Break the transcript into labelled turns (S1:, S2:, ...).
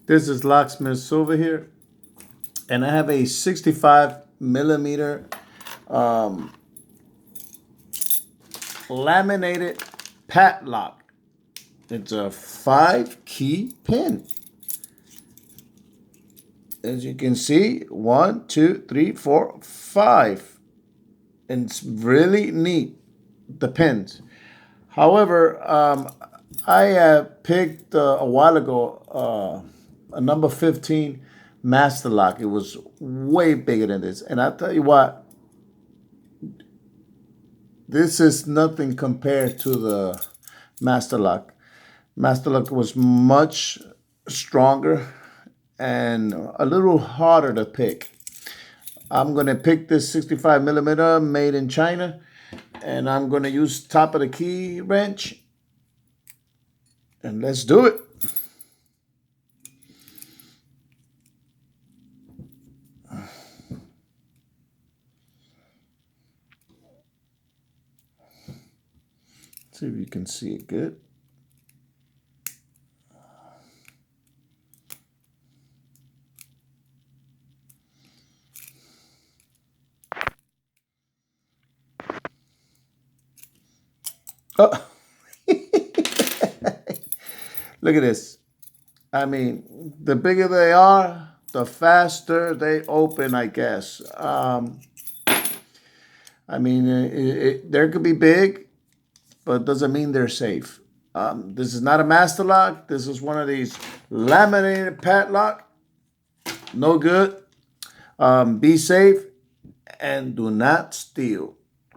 S1: This is Locksmith Silva here, and I have a 65 millimeter laminated padlock. It's a 5-key pin. As you can see, 1, 2, 3, 4, 5. And it's really neat, the pins. However, I picked a while ago a number 15 master lock. It was way bigger than this. And I'll tell you what, this is nothing compared to the master lock. Master lock was much stronger and a little harder to pick. I'm going to pick this 65 millimeter made in China, and I'm going to use top of the key wrench, and let's do it. See if you can see it good. Oh. Look at this. I mean, the bigger they are, the faster they open, I guess. I mean, they could be big, but it doesn't mean they're safe. This is not a master lock. This is one of these laminated padlock. No good. Be safe and do not steal.